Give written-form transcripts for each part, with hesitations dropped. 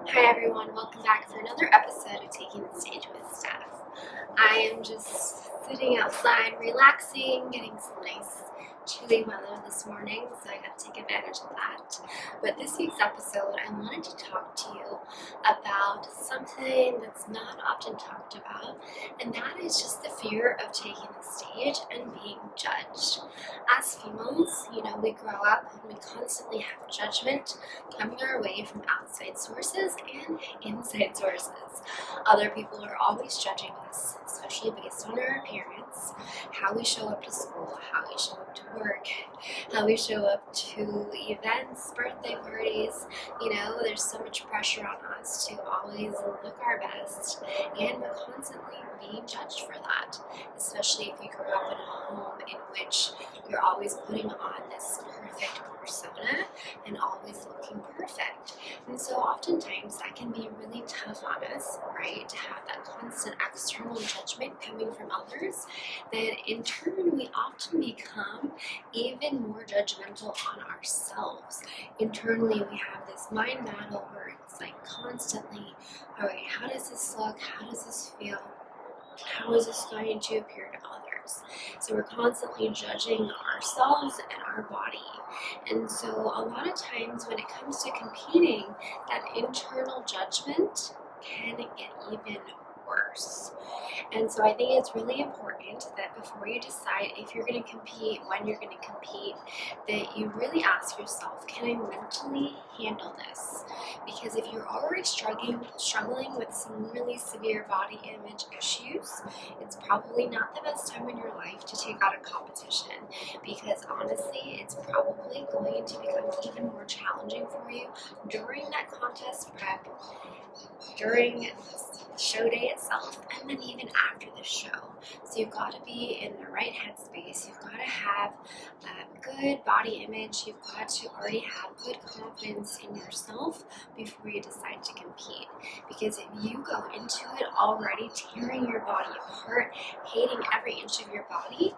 Hi everyone, welcome back for another episode of Taking the Stage with Steph. I am just sitting outside, relaxing, getting some nice chilly weather this morning, so I got to take advantage of that. But this week's episode, I wanted to talk to you about something that's not often talked about, and that is just the fear of taking the stage and being judged. As females, we grow up and we constantly have judgment coming our way from outside sources and inside sources. Other people are always judging us, especially based on our appearance, how we show up to school, how we show up to work, how we show up to events, birthday parties. There's so much pressure on us to always look our best, and we're constantly being judged for that, especially if you grew up in a home in which you're always putting on this perfect persona and always looking perfect. And so oftentimes that can be really tough on us, right? To have that constant external judgment coming from others, that in turn we often become even more judgmental on ourselves. Internally we have this mind battle where it's like constantly, all right, how does this look? How does this feel? How is this going to appear to others? So we're constantly judging ourselves and our body. And so a lot of times when it comes to competing, that internal judgment can get even worse. And so I think it's really important that before you decide if you're going to compete, when you're going to compete, that you really ask yourself, can I mentally handle this? Because if you're already struggling with some really severe body image issues, it's probably not the best time in your life to take out a competition, because honestly, it's probably going to become even more challenging for you during that contest prep, during the show day itself, and then even after the show. So you've got to be in the right headspace. You've got to have a good body image. You've got to already have good confidence in yourself before you decide to compete. Because if you go into it already tearing your body apart, hating every inch of your body,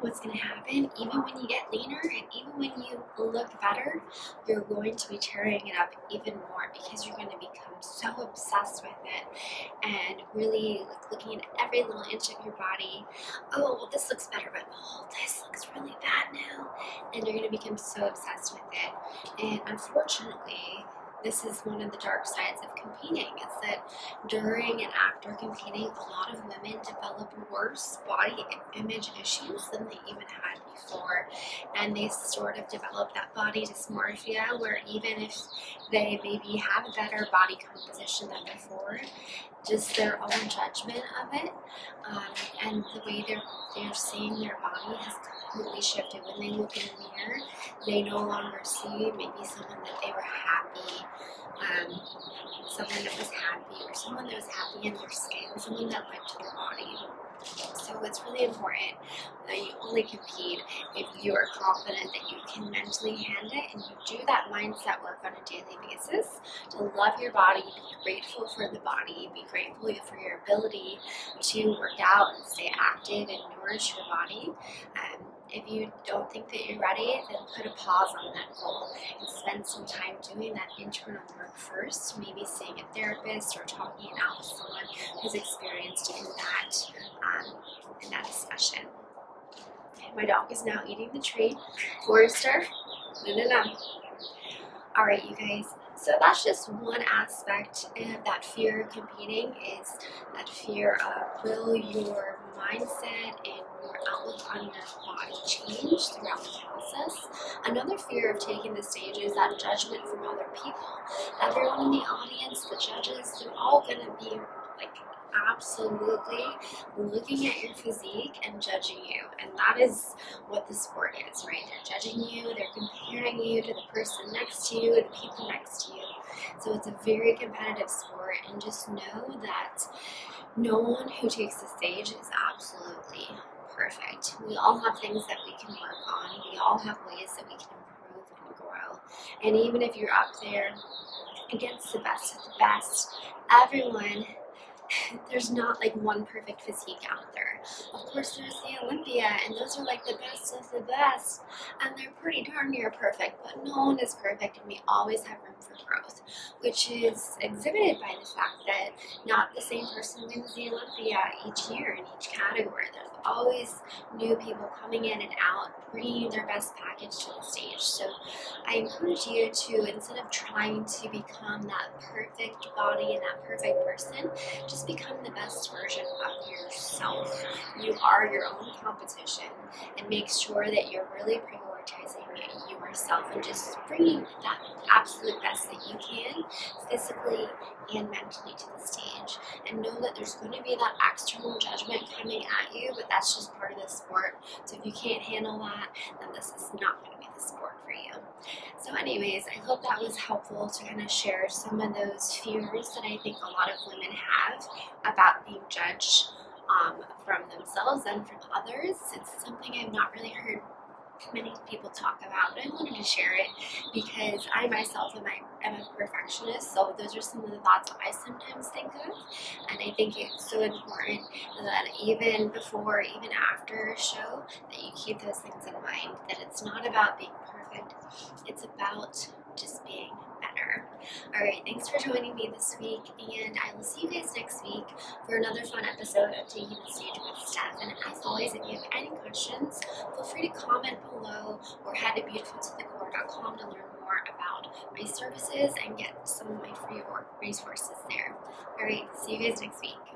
what's going to happen, even when you get leaner and even when you look better, you're going to be tearing it up even more, because you're going to become so obsessed with it and really looking at every little inch of your body. Oh, well, this looks better, but oh, this looks really bad now. And you're going to become so obsessed with it. And unfortunately, this is one of the dark sides of competing, is that during and after competing, a lot of women develop worse body image issues than they even had before. And they sort of develop that body dysmorphia, where even if they maybe have a better body composition than before, just their own judgment of it, and the way they're seeing their body has completely shifted. When they look in the mirror, they no longer see maybe someone that they were happy, someone that was happy, or someone that was happy in their skin, someone that liked their body. So it's really important that you only compete if you are confident that you can mentally handle it, and you do that mindset work on a daily basis to love your body, be grateful for the body, be grateful for your ability to work out and stay active and nourish your body. If you don't think that you're ready, then put a pause on that goal and spend some time doing that internal work first, maybe seeing a therapist or talking it out with someone who's experienced in that discussion. My dog is now eating the treat. Forrester, no. All right, you guys. So that's just one aspect of that fear of competing, is that fear of, will your mindset and your outlook on your body change throughout the process? Another fear of taking the stage is that judgment from other people. Everyone in the audience, the judges, they're all going to be absolutely looking at your physique and judging you. And that is what the sport is, right? They're judging you, they're comparing you to the person next to you, the people next to you. So it's a very competitive sport, and just know that no one who takes the stage is absolutely perfect. We all have things that we can work on. We all have ways that we can improve and grow. And even if you're up there against the best of the best, everyone there's not like one perfect physique out there. Of course, there's the Olympia, and those are like the best of the best, and they're pretty darn near perfect, but no one is perfect, and we always have room for growth, which is exhibited by the fact that not the same person wins the Olympia each year in each category. There's always new people coming in and out, bringing their best package to the stage. So I encourage you to, instead of trying to become that perfect body and that perfect person, just become the best version of yourself. You are your own competition, and make sure that you're really prioritizing yourself and just bringing that absolute best that you can physically and mentally to the stage. And know that there's going to be that external judgment coming at you, but that's just part of the sport. So if you can't handle that, then this is not going to be the sport for you. So anyways, I hope that was helpful to kind of share some of those fears that I think a lot of women have about being judged from themselves and from others. It's something I've not really heard many people talk about, but I wanted to share it because I myself am a perfectionist, so those are some of the thoughts I sometimes think of, and I think it's so important that even before, even after a show, that you keep those things in mind, that it's not about being perfect, it's about just being better. Alright, thanks for joining me this week, and I will see you guys next week for another fun episode of Taking the Stage with Steph. And as always, if you have any questions, feel free to comment below or head to beautifultothecore.com to learn more about my services and get some of my free resources there. Alright, see you guys next week.